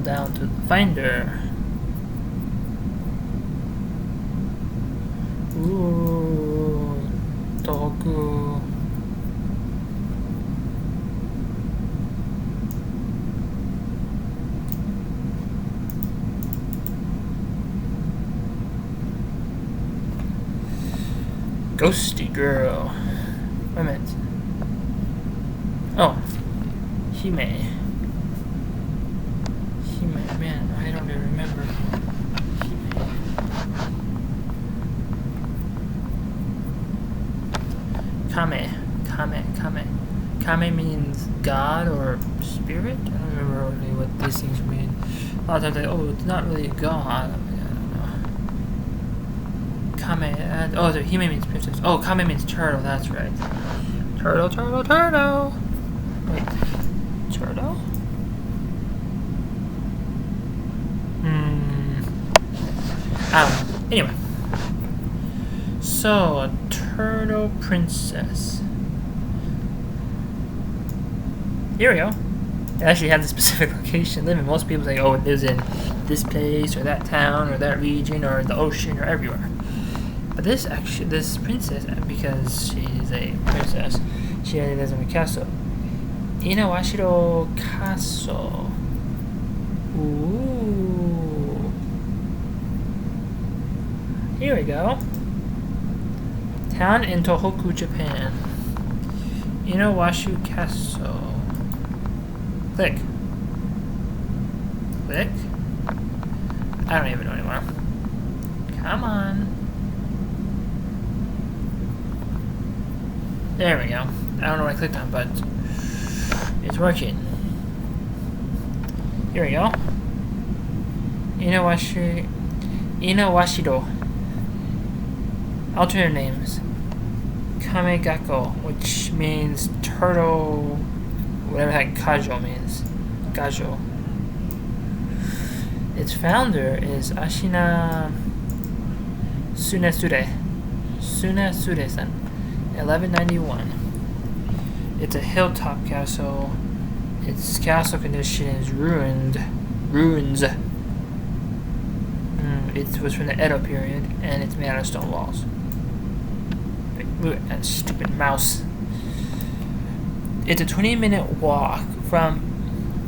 down to find her. Ooh, Tohoku. Ghosty girl. Wait a minute. Oh, Hime. Hime, man, I don't even remember. Kame means God or spirit? I don't remember really what these things mean. A lot of times they, oh, it's not really God. I don't know. Kame, oh, Hime means princess. Oh, Kame means turtle, that's right. Turtle. Wait, turtle? I don't know. Anyway. So, a turtle princess. Here we go. It actually has a specific location living. Most people say, oh, it lives in this place or that town or that region or the ocean or everywhere. But this princess, because she's a princess, she lives in a castle. Inawashino Castle. Ooh. Here we go. Town in Tohoku, Japan. Inawashino Castle. Click. I don't even know anymore. Come on. There we go. I don't know what I clicked on, but it's working. Here we go. Inawashiro. Alternate names. Kamegako, which means turtle, whatever that Kajo means. Gajo. Its founder is Ashina Tsunesure-san, 1191. It's a hilltop castle. Its castle condition is ruins. It was from the Edo period, and it's made out of stone walls. That stupid mouse. It's a 20-minute walk from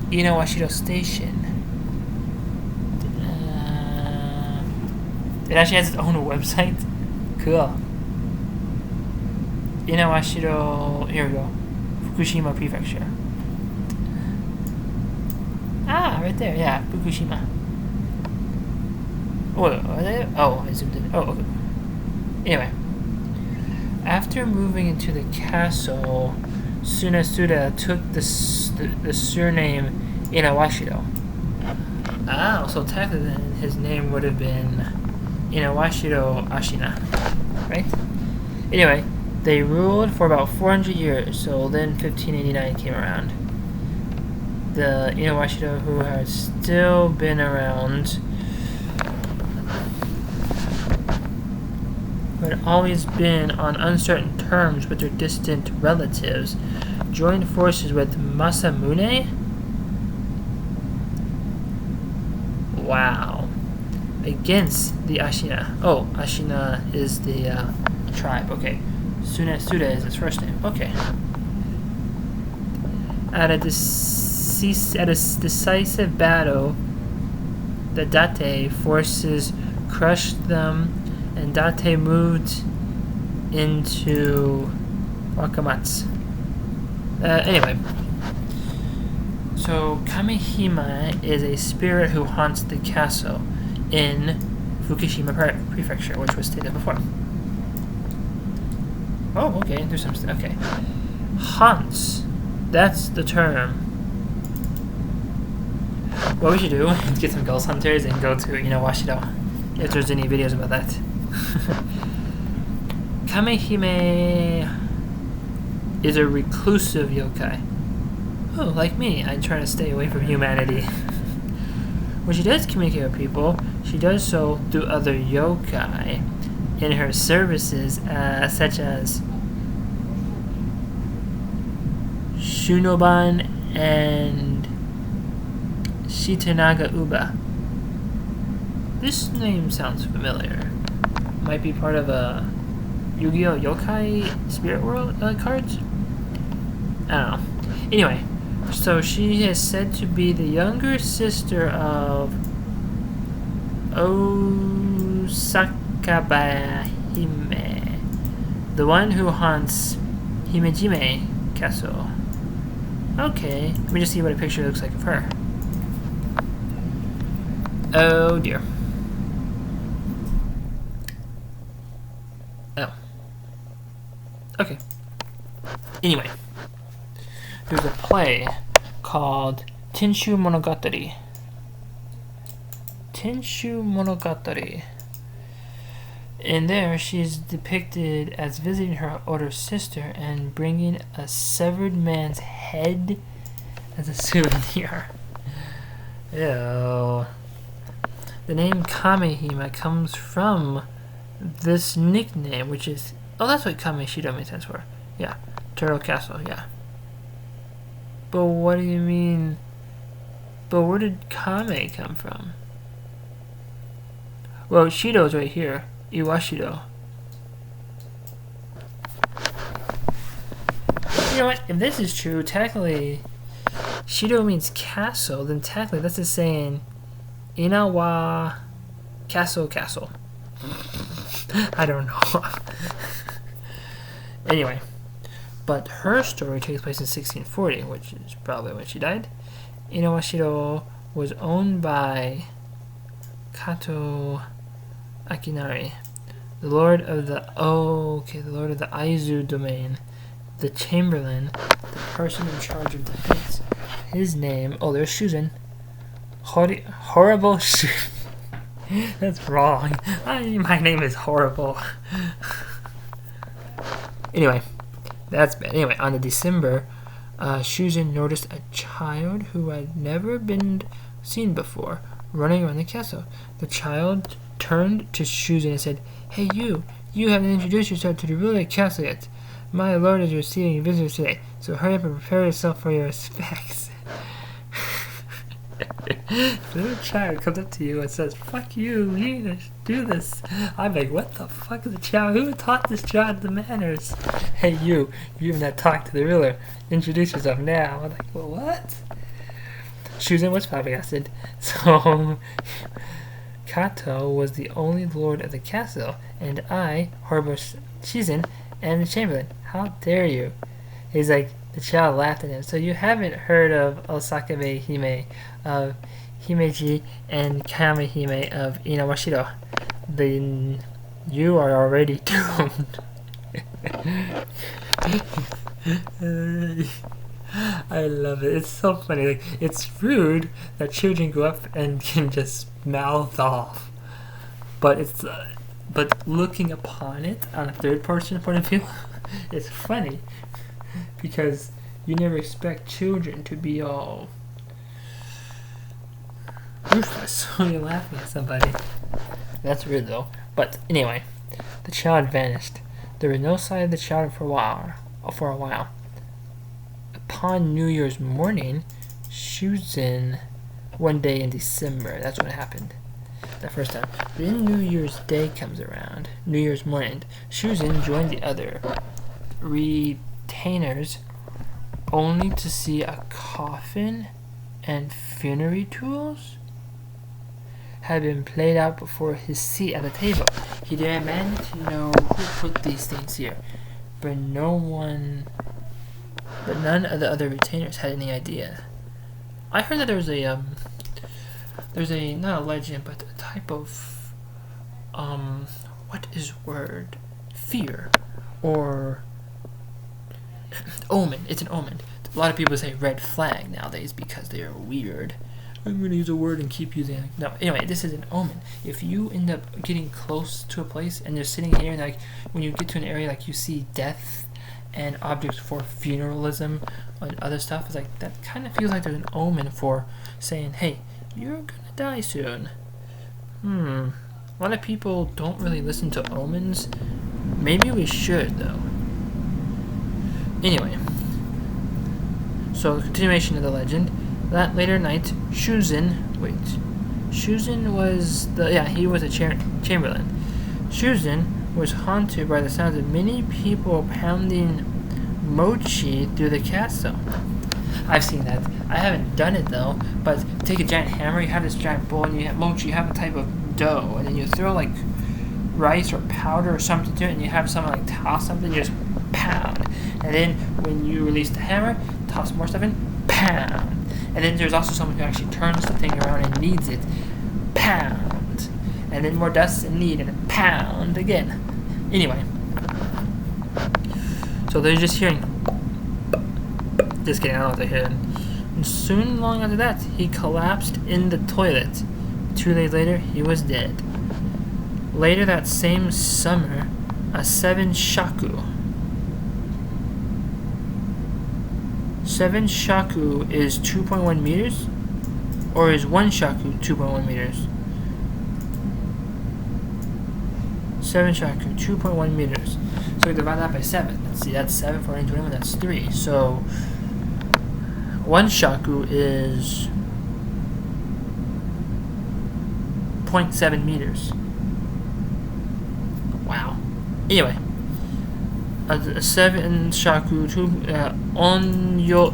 Inawashiro Station. It actually has its own website. Cool. Inawashiro, here we go. Fukushima Prefecture. Ah, right there, yeah, Fukushima. Oh, are they? Oh, I zoomed in. Oh, okay. Anyway. After moving into the castle, Tsunesure took the surname Inawashiro. Ah, so technically then his name would have been Inawashiro Ashina, right? Anyway, they ruled for about 400 years, so then 1589 came around. The Inawashiro who has still been around, but always been on uncertain terms with their distant relatives, joined forces with Masamune. Wow. Against the Ashina. Oh, Ashina is the tribe. Okay. Tsunesure is his first name. Okay. At a decisive battle, the Date forces crushed them, and Date moved into Wakamatsu. Anyway. So, Kame-Hime is a spirit who haunts the castle in Fukushima Prefecture, which was stated before. Oh, okay, there's some stuff. Okay. Haunts. That's the term. What we should do is get some ghost hunters and go to Inawashiro, if there's any videos about that. Kame-Hime is a reclusive yokai. Oh, like me, I try to stay away from humanity. When she does communicate with people, she does so through other yokai in her services, such as Shunoban and Shitanaga Uba. This name sounds familiar. Might be part of a Yu-Gi-Oh! Yokai Spirit World cards? I don't know. Anyway, so she is said to be the younger sister of Osakaba-hime, the one who haunts Himejime Castle. Okay, let me just see what a picture looks like of her. Oh dear. Oh. Okay. Anyway, there's a play called Tenshu Monogatari. Tenshu Monogatari. In there, she's depicted as visiting her older sister and bringing a severed man's head as a souvenir. Ew. The name Kame-Hime comes from this nickname, which is... Oh, that's what Kame-Shirome stands for. Yeah. Turtle Castle, yeah. But what do you mean? But where did Kame come from? Well, Shido's right here. Iwashino. You know what? If this is true, technically, Shido means castle, then technically that's just saying Inawa Castle. I don't know. Anyway, but her story takes place in 1640, which is probably when she died. Inawashino was owned by Kato Akinari, the lord of the Aizu domain, the chamberlain, the person in charge of defense. His name, there's Shuzen. Horrible Shuzen. That's wrong. My name is horrible. Anyway, that's bad. Anyway, on the December, Shuzen noticed a child who had never been seen before running around the castle. The child turned to Shuzen and said, "Hey you haven't introduced yourself to the ruler of the castle yet. My lord is receiving visitors today, so hurry up and prepare yourself for your respects." If a little child comes up to you and says, "Fuck you, you need to do this," I'm like, what the fuck is the child? Who taught this child the manners? Hey you even not talked to the ruler. Introduce yourself now. I'm like, well, what? Shuzen was flabbergasted. So Kato was the only lord of the castle, and I, horrible Shuzen, am the chamberlain. How dare you? He's like, the child laughed at him. So you haven't heard of Osakaba-hime of Himeji and Kame-Hime of Inawashino. Then you are already doomed. I love it. It's so funny. Like, it's rude that children go up and can just mouth off, but it's but looking upon it on a third person point of view, it's funny because you never expect children to be all ruthless when you're laughing at somebody. That's weird though. But anyway, the child vanished. There was no sign of the child for a while. Upon New Year's morning, Shuzen, one day in December, that's when it happened. The first time. Then New Year's Day comes around. New Year's morning, Shuzen joined the other retainers only to see a coffin and funerary tools had been played out before his seat at the table. He demanded to know who put these things here, but none of the other retainers had any idea. I heard that there's a not a legend, but a type of what is word? Fear or omen. It's an omen. A lot of people say red flag nowadays because they are weird. I'm going to use a word and keep using it. No, anyway, this is an omen. If you end up getting close to a place and you're sitting here and like when you get to an area like you see death and objects for funeralism and other stuff, it's like that kind of feels like there's an omen for saying, hey, you're going to die soon. A lot of people don't really listen to omens. Maybe we should though. Anyway, so the continuation of the legend. That later night, Shuzin was he was a chamberlain. Shuzin was haunted by the sounds of many people pounding mochi through the castle. I've seen that. I haven't done it though, but take a giant hammer, you have this giant bowl, and you have mochi, you have a type of dough, and then you throw like rice or powder or something to it, and you have someone like toss something, you just pound. And then when you release the hammer, toss more stuff in, pound. And then there's also someone who actually turns the thing around and kneads it, pound. And then more dust and knead and pound again. Anyway, so they're just hearing. Just kidding, I don't know what they're hearing. And soon, long after that, he collapsed in the toilet. 2 days later, he was dead. Later that same summer, a 7 shaku. 7 shaku is 2.1 meters? Or is 1 shaku 2.1 meters? 7 shaku, 2.1 meters. So we divide that by 7. Let's see, that's 7, 14, 21, that's 3. So 1 shaku is 0.7 meters. Wow. Anyway, a 7 shaku, on yudo.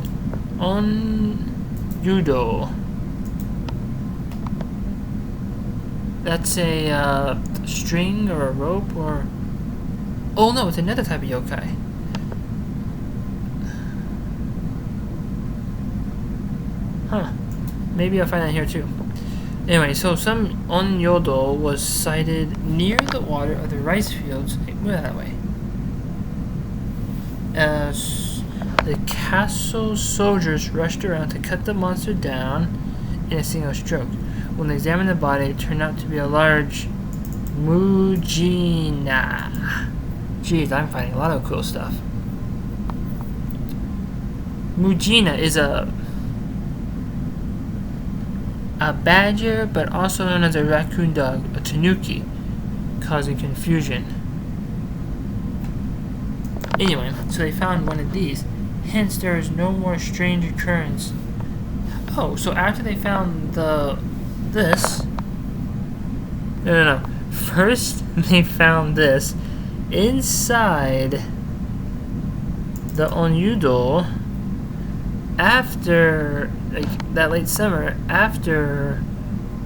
That's a string or a rope or. Oh no, it's another type of yokai. Huh. Maybe I'll find that here too. Anyway, so some onyodo was sighted near the water of the rice fields. Move that way. As the castle soldiers rushed around to cut the monster down in a single stroke. When they examined the body, it turned out to be a large mujina. Jeez, I'm finding a lot of cool stuff. Mujina is a badger, but also known as a raccoon dog, a tanuki, causing confusion. Anyway, so they found one of these. Hence, there is no more strange occurrence. Oh, so after they found this. No. First, they found this inside the onyudo. After that late summer, after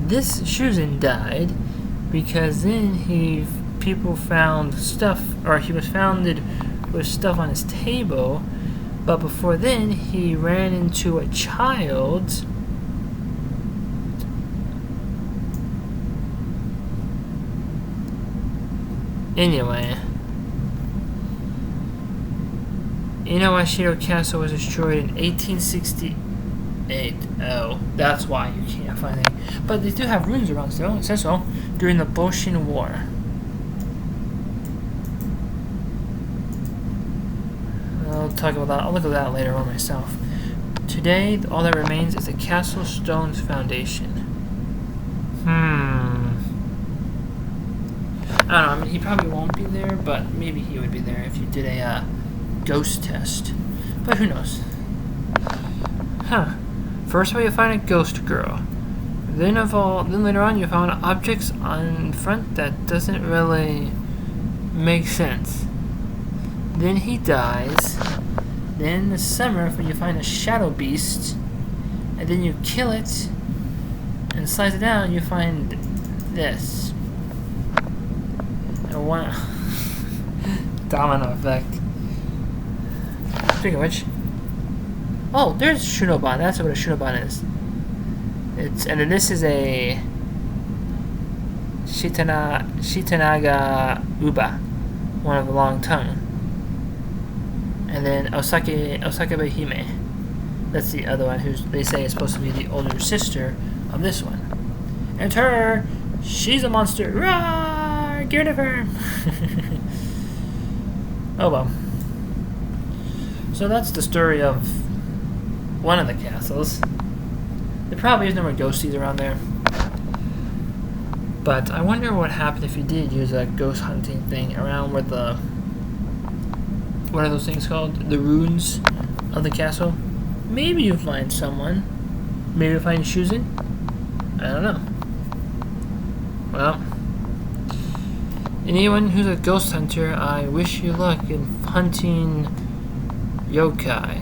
this Shuzin died, because then people found stuff, or he was founded with stuff on his table, but before then he ran into a child. Anyway, Inawashino Castle was destroyed in 1868. Oh, that's why you can't find it. But they do have ruins around still. It says so. During the Boshin War. I'll talk about that. I'll look at that later on myself. Today, all that remains is the castle stone's foundation. I don't know. I mean, he probably won't be there, but maybe he would be there if you did a ghost test. But who knows? Huh. First of all, you find a ghost girl. Then later on, you found objects on front that doesn't really make sense. Then he dies. Then in the summer, you find a shadow beast, and then you kill it, and slice it down. You find this. One domino effect. Speaking of which, oh, there's Shunoban. That's what a Shunoban is. And then this is a Shitanaga Uba, one of the long tongue. And then Kame-Hime. That's the other one, who they say is supposed to be the older sister of this one. And her, she's a monster. Roar! Get rid of her! Oh well. So that's the story of one of the castles. There probably is no more ghosties around there. But I wonder what happened if you did use a ghost hunting thing around where the... What are those things called? The ruins of the castle? Maybe you find someone. Maybe find Shuzin? I don't know. Well, anyone who's a ghost hunter, I wish you luck in hunting yokai.